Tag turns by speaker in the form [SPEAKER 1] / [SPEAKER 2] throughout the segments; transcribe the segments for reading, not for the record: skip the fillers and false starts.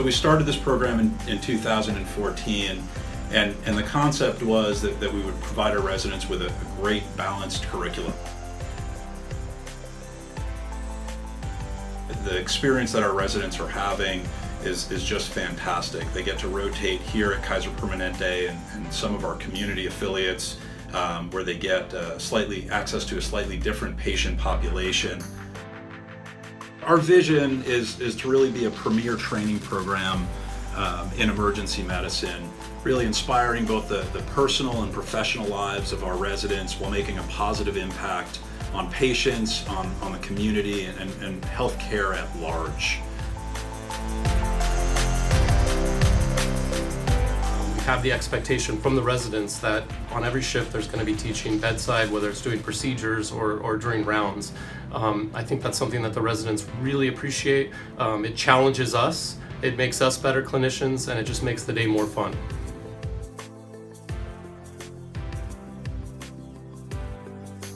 [SPEAKER 1] So we started this program in 2014, and the concept was that we would provide our residents with a great balanced curriculum. The experience that our residents are having is just fantastic. They get to rotate here at Kaiser Permanente and some of our community affiliates where they get access to a slightly different patient population. Our vision is to really be a premier training program in emergency medicine, really inspiring both the personal and professional lives of our residents while making a positive impact on patients, on the community, and healthcare at large.
[SPEAKER 2] We have the expectation from the residents that on every shift there's going to be teaching bedside, whether it's doing procedures or during rounds. I think that's something that the residents really appreciate. It challenges us, it makes us better clinicians, and it just makes the day more fun.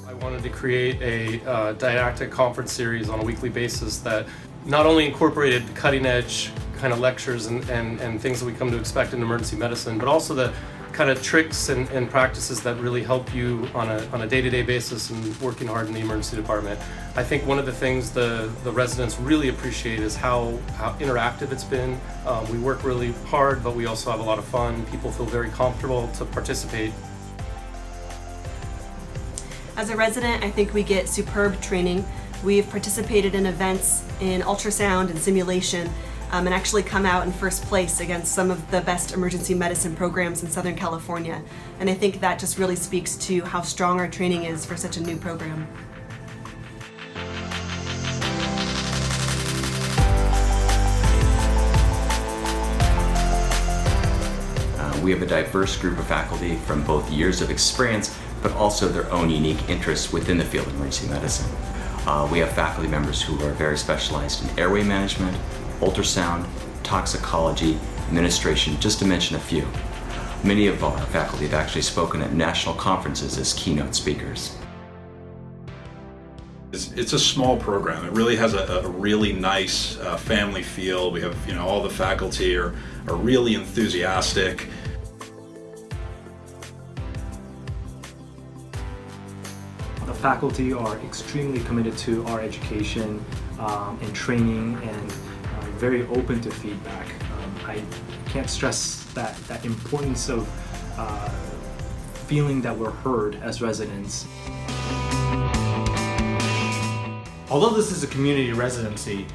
[SPEAKER 2] I wanted to create a didactic conference series on a weekly basis that not only incorporated cutting edge kind of lectures and things that we come to expect in emergency medicine, but also the kind of tricks and practices that really help you on a day-to-day basis and working hard in the emergency department. I think one of the things the residents really appreciate is how interactive it's been. We work really hard, but we also have a lot of fun. People feel very comfortable to participate.
[SPEAKER 3] As a resident, I think we get superb training. We've participated in events in ultrasound and simulation, and actually come out in first place against some of the best emergency medicine programs in Southern California. And I think that just really speaks to how strong our training is for such a new program.
[SPEAKER 4] We have a diverse group of faculty from both years of experience, but also their own unique interests within the field of emergency medicine. We have faculty members who are very specialized in airway management, ultrasound, toxicology, administration, just to mention a few. Many of our faculty have actually spoken at national conferences as keynote speakers.
[SPEAKER 1] It's a small program. It really has a really nice family feel. We have, all the faculty are really enthusiastic.
[SPEAKER 5] The faculty are extremely committed to our education and training, and very open to feedback. I can't stress that importance of feeling that we're heard as residents.
[SPEAKER 6] Although this is a community residency,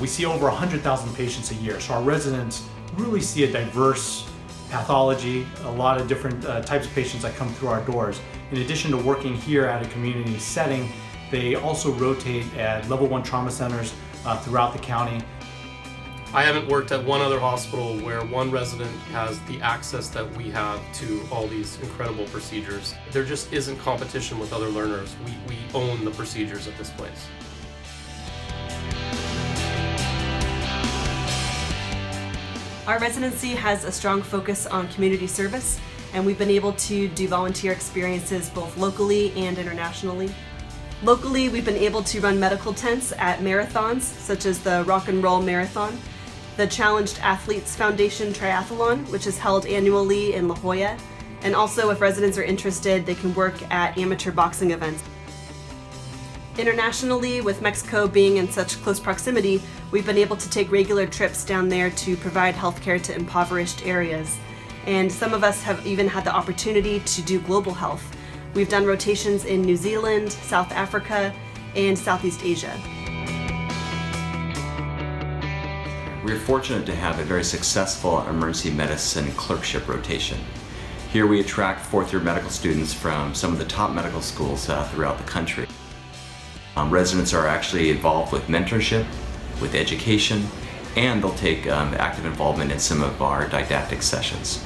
[SPEAKER 6] we see over 100,000 patients a year, so our residents really see a diverse pathology, a lot of different types of patients that come through our doors. In addition to working here at a community setting, they also rotate at level 1 trauma centers throughout the county.
[SPEAKER 2] I haven't worked at one other hospital where one resident has the access that we have to all these incredible procedures. There just isn't competition with other learners. We own the procedures at this place.
[SPEAKER 3] Our residency has a strong focus on community service, and we've been able to do volunteer experiences both locally and internationally. Locally, we've been able to run medical tents at marathons, such as the Rock and Roll Marathon, the Challenged Athletes Foundation Triathlon, which is held annually in La Jolla, and also if residents are interested, they can work at amateur boxing events. Internationally, with Mexico being in such close proximity, we've been able to take regular trips down there to provide healthcare to impoverished areas. And some of us have even had the opportunity to do global health. We've done rotations in New Zealand, South Africa, and Southeast Asia.
[SPEAKER 4] We're fortunate to have a very successful emergency medicine clerkship rotation. Here we attract fourth-year medical students from some of the top medical schools throughout the country. Residents are actually involved with mentorship, with education, and they'll take active involvement in some of our didactic sessions.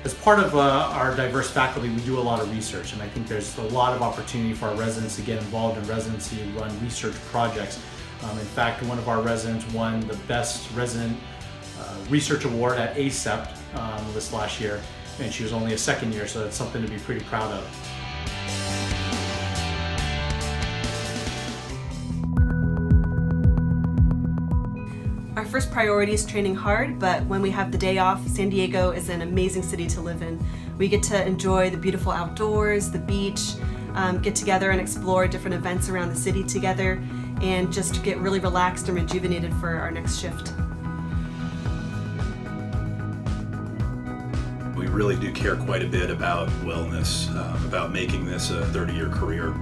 [SPEAKER 6] As part of our diverse faculty, we do a lot of research, and I think there's a lot of opportunity for our residents to get involved in residency and run research projects. In fact, one of our residents won the Best Resident Research Award at ACEPT this last year, and she was only a second year, so that's something to be pretty proud of.
[SPEAKER 3] Our first priority is training hard, but when we have the day off, San Diego is an amazing city to live in. We get to enjoy the beautiful outdoors, the beach, get together and explore different events around the city together, and just get really relaxed and rejuvenated for our next shift.
[SPEAKER 1] We really do care quite a bit about wellness, about making this a 30-year career.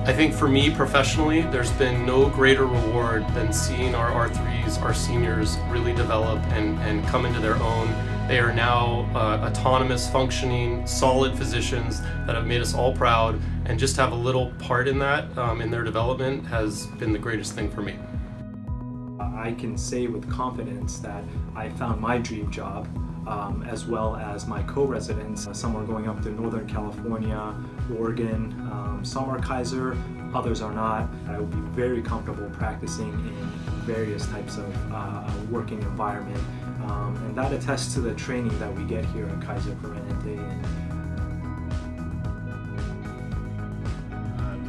[SPEAKER 2] I think for me professionally, there's been no greater reward than seeing our R3s, our seniors, really develop and come into their own. They are now autonomous, functioning, solid physicians that have made us all proud, and just have a little part in that, in their development, has been the greatest thing for me.
[SPEAKER 5] I can say with confidence that I found my dream job, as well as my co-residents. Some are going up to Northern California, Oregon, some are Kaiser, others are not. I will be very comfortable practicing in various types of working environment, and that attests to the training that we get here at Kaiser Permanente.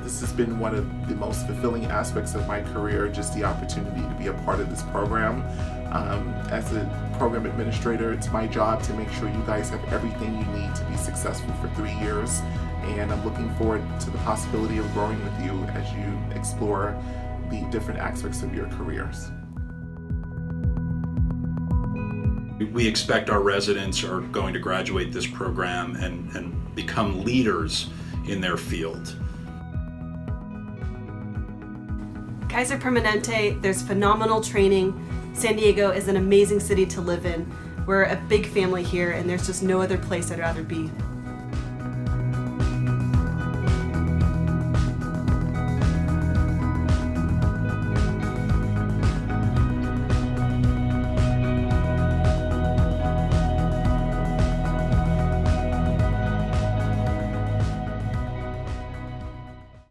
[SPEAKER 7] This has been one of the most fulfilling aspects of my career, just the opportunity to be a part of this program. As a program administrator, it's my job to make sure you guys have everything you need to be successful for 3 years, and I'm looking forward to the possibility of growing with you as you explore the different aspects of your careers.
[SPEAKER 1] We expect our residents are going to graduate this program and become leaders in their field.
[SPEAKER 3] Kaiser Permanente, there's phenomenal training. San Diego is an amazing city to live in. We're a big family here, and there's just no other place I'd rather be.